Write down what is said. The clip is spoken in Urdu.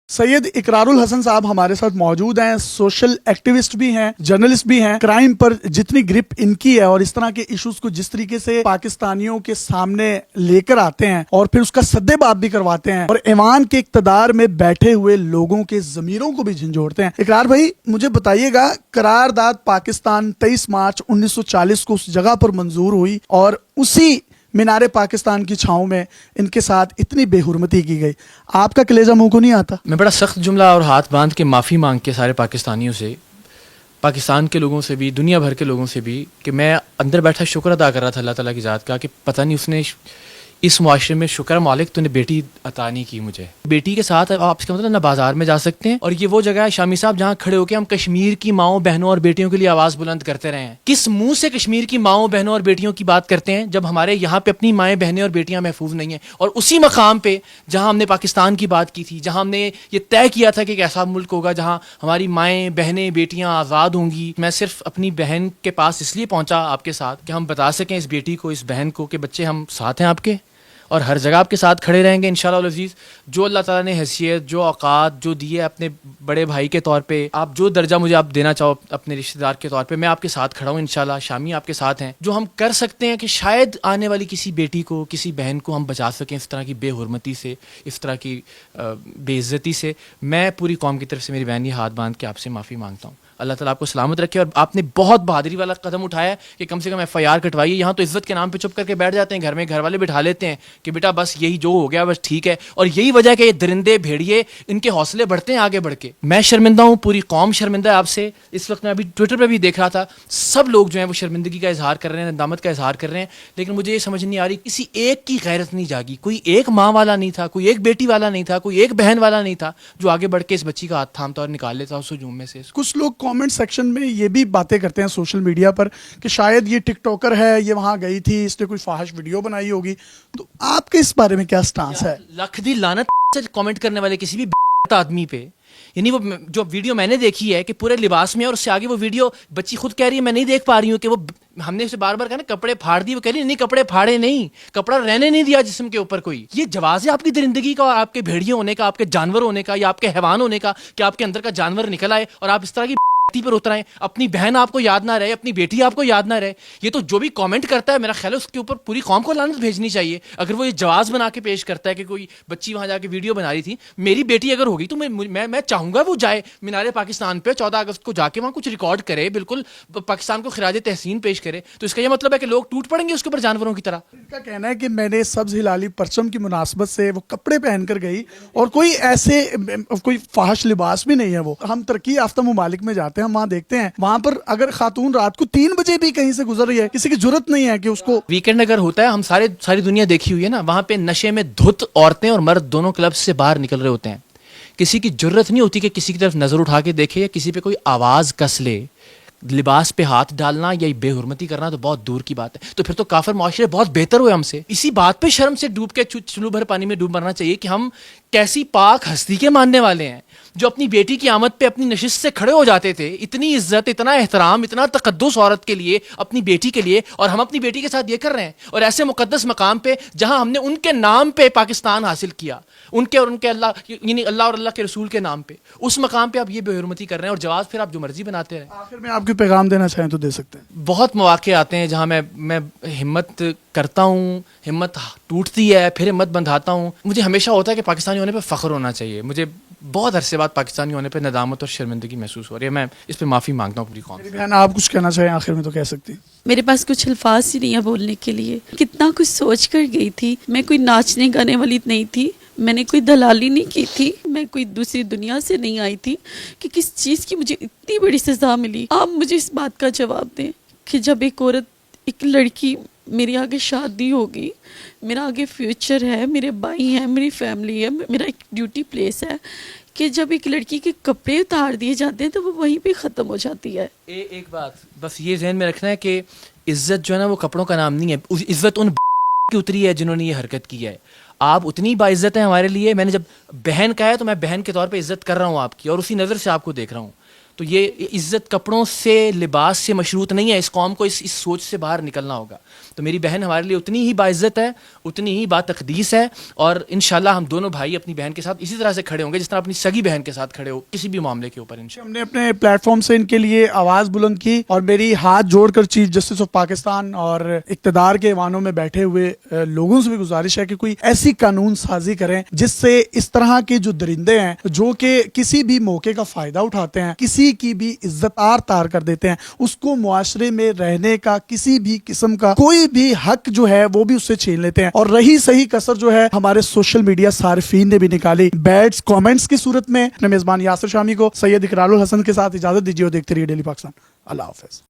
سید اقرار الحسن صاحب ہمارے ساتھ موجود ہیں، سوشل ایکٹیوسٹ بھی ہیں، جرنلسٹ بھی ہیں۔ کرائم پر جتنی گرپ ان کی ہے اور اس طرح کے ایشوز کو جس طریقے سے پاکستانیوں کے سامنے لے کر آتے ہیں اور پھر اس کا سدے باب بھی کرواتے ہیں اور ایوان کے اقتدار میں بیٹھے ہوئے لوگوں کے ضمیروں کو بھی جھنجھوڑتے ہیں۔ اقرار بھائی مجھے بتائیے گا، قرارداد پاکستان 23 مارچ 1940 کو اس جگہ پر منظور ہوئی اور اسی مینار پاکستان کی چھاؤں میں ان کے ساتھ اتنی بے حرمتی کی گئی، آپ کا کلیجہ منہ کو نہیں آتا؟ میں بڑا سخت جملہ اور ہاتھ باندھ کے معافی مانگ کے سارے پاکستانیوں سے، پاکستان کے لوگوں سے بھی، دنیا بھر کے لوگوں سے بھی، کہ میں اندر بیٹھا شکر ادا کر رہا تھا اللہ تعالیٰ کی ذات کا کہ پتہ نہیں اس نے اس معاشرے میں، شکر مالک تو نے بیٹی عطا نہیں کی مجھے۔ بیٹی کے ساتھ آپ اس کا مطلب نہ بازار میں جا سکتے ہیں، اور یہ وہ جگہ ہے شامی صاحب جہاں کھڑے ہو کے ہم کشمیر کی ماؤں بہنوں اور بیٹیوں کے لیے آواز بلند کرتے رہے ہیں۔ کس منہ سے کشمیر کی ماؤں بہنوں اور بیٹیوں کی بات کرتے ہیں جب ہمارے یہاں پہ اپنی مائیں بہنیں اور بیٹیاں محفوظ نہیں ہیں؟ اور اسی مقام پہ جہاں ہم نے پاکستان کی بات کی تھی، جہاں ہم نے یہ طے کیا تھا کہ ایک ایسا ملک ہوگا جہاں ہماری مائیں بہنیں بیٹیاں آزاد ہوں گی، میں صرف اپنی بہن کے پاس اس لیے پہنچا آپ کے ساتھ کہ ہم بتا سکیں اس بیٹی کو، اس بہن کو کہ بچے ہم ساتھ ہیں آپ کے، اور ہر جگہ آپ کے ساتھ کھڑے رہیں گے انشاءاللہ العزیز۔ جو اللہ تعالیٰ نے حیثیت، جو اوقات جو دی ہے اپنے بڑے بھائی کے طور پہ، آپ جو درجہ مجھے آپ دینا چاہو اپنے رشتہ دار کے طور پہ، میں آپ کے ساتھ کھڑا ہوں انشاءاللہ۔ شامی آپ کے ساتھ ہیں، جو ہم کر سکتے ہیں کہ شاید آنے والی کسی بیٹی کو، کسی بہن کو ہم بچا سکیں اس طرح کی بے حرمتی سے، اس طرح کی بے عزتی سے۔ میں پوری قوم کی طرف سے، میری بہن، یہ ہاتھ باندھ کے آپ سے معافی مانگتا ہوں۔ اللہ تعالیٰ آپ کو سلامت رکھے، اور آپ نے بہت بہادری والا قدم اٹھایا ہے کہ کم سے کم FIR کٹوائیے۔ یہاں تو عزت کے نام پہ چپ کر کے بیٹھ جاتے ہیں، گھر میں گھر والے بٹھا لیتے ہیں کہ بیٹا بس یہی جو ہو گیا بس ٹھیک ہے، اور یہی وجہ ہے کہ یہ درندے بھیڑیے ان کے حوصلے بڑھتے ہیں آگے بڑھ کے۔ میں شرمندہ ہوں، پوری قوم شرمندہ ہے آپ سے۔ اس وقت میں ابھی ٹویٹر پہ بھی دیکھ رہا تھا، سب لوگ جو ہیں وہ شرمندگی کا اظہار کر رہے ہیں، ندامت کا اظہار کر رہے ہیں، لیکن مجھے یہ سمجھ نہیں آ رہی کسی ایک کی غیرت نہیں جاگی، کوئی ایک ماں والا نہیں تھا، کوئی ایک بیٹی والا نہیں تھا، کوئی ایک بہن والا نہیں تھا جو آگے بڑھ کے اس بچی کا ہاتھ تھامتا اور نکال لیتا اس ہجوم میں سے۔ کچھ لوگ کامنٹ سیکشن میں یہ بھی باتیں کرتے ہیں سوشل میڈیا پر کہ شاید یہ ٹک ٹاکر ہے، یہ وہاں گئی تھی، اس نے کوئی فاحش ویڈیو بنائی ہوگی، تو آپ کے اس بارے میں کیا سٹانس ہے؟ لکھ دی لعنت سے کامنٹ کرنے والے کسی بھی آدمی پہ، یعنی وہ جو ویڈیو میں نے دیکھی ہے کہ پورے لباس میں، اور اس سے آگے وہ ویڈیو بچی خود کہہ رہی ہے، میں نہیں دیکھ پا رہی ہوں کہ وہ، ہم نے اسے بار بار کہا نا کپڑے پھاڑ دیے، وہ کہہ رہی نہیں کپڑے پھاڑے نہیں، کپڑا رہنے نہیں دیا جسم کے اوپر کوئی۔ یہ جواز ہے آپ کی درندگی کا، اور آپ کے بھیڑیے ہونے کا، آپ کے جانور ہونے کا، یا آپ کے حیوان ہونے کا، کہ آپ کے اندر کا جانور نکل آئے اور آپ اس طرح کی پر اترائیں، اپنی بہن آپ کو یاد نہ رہے، اپنی بیٹی آپ کو یاد نہ رہے۔ یہ تو جو بھی کامنٹ کرتا ہے میرا خیال ہے اس کے اوپر پوری قوم کو لعنت بھیجنی چاہیے۔ اگر وہ یہ جواز بنا کے پیش کرتا ہے کہ کوئی بچی وہاں جا کے ویڈیو بنا رہی تھی، میری بیٹی اگر ہوگی تو میں چاہوں گا وہ جائے مینار پاکستان پہ 14 اگست کو جا کے وہاں کچھ ریکارڈ کرے، بالکل پاکستان کو خراج تحسین پیش کرے۔ تو اس کا یہ مطلب ہے کہ لوگ ٹوٹ پڑیں گے اس کے اوپر جانوروں کی طرح؟ ان کا کہنا ہے کہ میں نے سبز ہلالی پرچم کی مناسبت سے وہ کپڑے پہن کر گئی، اور کوئی ایسے کوئی فاحش لباس بھی نہیں ہے وہ۔ ہم ترقی یافتہ ممالک میں جاتے ہیں، ہم وہاں دیکھتے ہیں وہاں پر اگر خاتون رات کو 3 بجے بھی کہیں سے گزر رہی ہے، کسی کی جرت نہیں ہے کہ اس کو۔ ویکینڈ اگر ہوتا ہے، ہم ساری دنیا دیکھی ہوئی ہے نا، وہاں پہ نشے میں دھت عورتیں اور مرد دونوں کلب سے باہر نکل رہے ہوتے ہیں، کسی کی جرت نہیں ہوتی کہ کسی کی طرف نظر اٹھا کے دیکھے یا کسی پہ کوئی آواز کس لے۔ لباس پہ ہاتھ ڈالنا یا بے حرمتی کرنا تو بہت دور کی بات ہے۔ تو پھر تو کافر معاشرے بہت بہتر ہوئے ہم سے۔ اسی بات پہ شرم سے ڈوب کے چلو بھر پانی میں ڈوب مرنا چاہیے کہ ہم کیسی پاک ہستی کے ماننے والے ہیں جو اپنی بیٹی کی آمد پہ اپنی نشست سے کھڑے ہو جاتے تھے۔ اتنی عزت، اتنا احترام، اتنا تقدس عورت کے لیے، اپنی بیٹی کے لیے، اور ہم اپنی بیٹی کے ساتھ یہ کر رہے ہیں۔ اور ایسے مقدس مقام پہ جہاں ہم نے ان کے نام پہ پاکستان حاصل کیا، ان کے اللہ، یعنی اللہ اور اللہ کے رسول کے نام پہ، اس مقام پہ آپ یہ بے حرمتی کر رہے ہیں، اور جواز پھر آپ جو مرضی بناتے رہیں۔ آخر میں آپ کے پیغام دینا چاہیں تو دے سکتے ہیں۔ بہت مواقع آتے ہیں جہاں میں ہمت کرتا ہوں، ہمت ٹوٹتی ہے، پھر ہمت بندھاتا ہوں۔ مجھے ہمیشہ ہوتا ہے کہ پاکستانی ہونے پہ فخر ہونا چاہیے۔ مجھے بہت عرصے بعد پاکستانی ہونے پہ ندامت اور شرمندگی محسوس ہو رہی ہے۔ میں اس پہ معافی مانگتا ہوں پوری قوم سے۔ بہن آپ کچھ کہنا چاہیں آخر میں تو کہہ سکتی ہیں۔ میرے پاس کچھ الفاظ ہی نہیں ہے بولنے کے لیے، کتنا کچھ سوچ کر گئی تھی۔ میں کوئی ناچنے گانے والی نہیں تھی، میں نے کوئی دلالی نہیں کی تھی، میں کوئی دوسری دنیا سے نہیں آئی تھی کہ کس چیز کی مجھے اتنی بڑی سزا ملی۔ آپ مجھے اس بات کا جواب دیں کہ جب ایک عورت، ایک لڑکی، میری آگے شادی ہوگی، میرا آگے فیوچر ہے، میرے بھائی ہیں، میری فیملی ہے، میرا ایک ڈیوٹی پلیس ہے، کہ جب ایک لڑکی کے کپڑے اتار دیے جاتے ہیں تو وہ وہیں پہ ختم ہو جاتی ہے۔ ایک بات بس یہ ذہن میں رکھنا ہے کہ عزت جو ہے نا وہ کپڑوں کا نام نہیں ہے۔ عزت ان کی اتری ہے جنہوں نے یہ حرکت کی ہے۔ آپ اتنی باعزت ہیں ہمارے لیے۔ میں نے جب بہن کہا ہے تو میں بہن کے طور پہ عزت کر رہا ہوں آپ کی، اور اسی نظر سے آپ کو دیکھ رہا ہوں۔ تو یہ عزت کپڑوں سے، لباس سے مشروط نہیں ہے۔ اس قوم کو اس سوچ سے باہر نکلنا ہوگا تو میری بہن ہمارے لیے اتنی ہی باعزت ہے, اتنی ہی باتقدیس ہے, اور انشاءاللہ ہم دونوں بھائی اپنی بہن کے ساتھ اسی طرح سے کھڑے ہوں گے جس طرح اپنی سگی بہن کے ساتھ کھڑے ہو کسی بھی معاملے کے اوپر انشاءاللہ. ہم نے اپنے پلیٹ فارم سے ان کے لیے آواز بلند کی, اور میری ہاتھ جوڑ کر چیف جسٹس آف پاکستان اور اقتدار کے ایوانوں میں بیٹھے ہوئے لوگوں سے بھی گزارش ہے کہ کوئی ایسی قانون سازی کریں جس سے اس طرح کے جو درندے ہیں جو کہ کسی بھی موقع کا فائدہ اٹھاتے ہیں, کسی کی بھی عزت تار کر دیتے ہیں, اس کو معاشرے میں رہنے کا کسی بھی قسم کا کوئی بھی حق جو ہے وہ بھی اس سے چھین لیتے ہیں. اور رہی صحیح کسر جو ہے ہمارے سوشل میڈیا صارفین نے بھی نکالی بیڈز کامنٹس کی صورت میں. اپنے میزبان یاسر شامی کو سید اقرار الحسن کے ساتھ اجازت دیجیے اور دیکھتے رہیے ڈیلی پاکستان. اللہ حافظ.